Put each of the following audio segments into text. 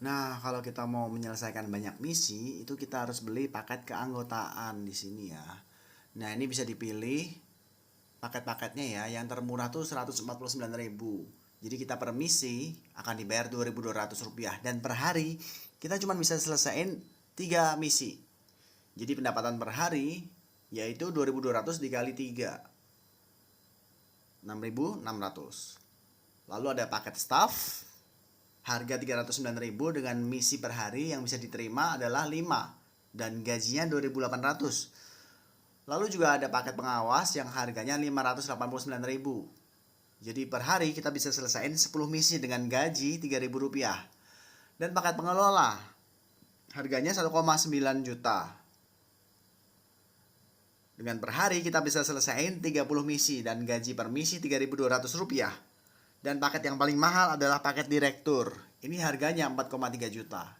Nah, kalau kita mau menyelesaikan banyak misi, itu kita harus beli paket keanggotaan di sini ya. Nah, ini bisa dipilih paket-paketnya ya. Yang termurah tuh 149.000. Jadi kita per misi akan dibayar Rp2.200 dan per hari kita cuma bisa selesaiin 3 misi. Jadi pendapatan per hari yaitu 2.200 dikali 3, 6.600. Lalu ada paket staff harga 309.000 dengan misi per hari yang bisa diterima adalah 5 dan gajinya 2.800. Lalu juga ada paket pengawas yang harganya 589.000. Jadi per hari kita bisa selesaiin 10 misi dengan gaji Rp3.000. Dan paket pengelola harganya 1,9 juta. Dengan per hari kita bisa selesaiin 30 misi dan gaji per misi Rp3.200. Dan paket yang paling mahal adalah paket direktur. Ini harganya 4,3 juta.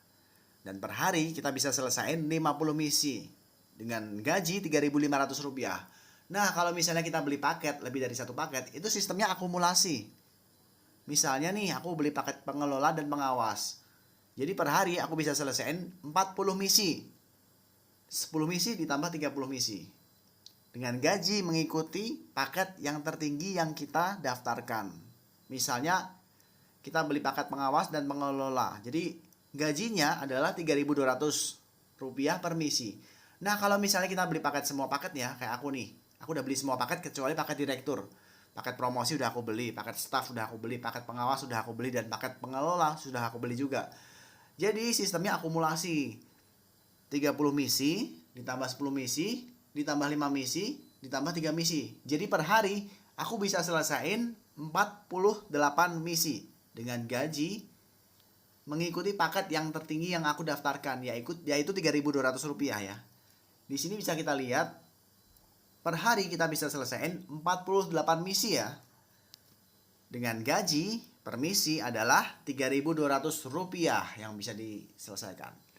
Dan per hari kita bisa selesaiin 50 misi dengan gaji Rp3.500. Nah, kalau misalnya kita beli paket lebih dari satu paket, itu sistemnya akumulasi. Misalnya nih, aku beli paket pengelola dan pengawas. Jadi per hari aku bisa selesaiin 40 misi. 10 misi ditambah 30 misi. Dengan gaji mengikuti paket yang tertinggi yang kita daftarkan. Misalnya kita beli paket pengawas dan pengelola. Jadi gajinya adalah Rp3.200 per misi. Nah, kalau misalnya kita beli paket semua paket ya, kayak aku nih. Aku udah beli semua paket kecuali paket direktur. Paket promosi udah aku beli, paket staff udah aku beli, paket pengawas udah aku beli, dan paket pengelola sudah aku beli juga. Jadi sistemnya akumulasi. 30 misi, ditambah 10 misi, ditambah 5 misi, ditambah 3 misi. Jadi per hari aku bisa selesaiin 48 misi dengan gaji mengikuti paket yang tertinggi yang aku daftarkan, yaitu Rp3.200 ya. Di sini bisa kita lihat per hari kita bisa selesaiin 48 misi ya. Dengan gaji per misi adalah Rp3.200 yang bisa diselesaikan.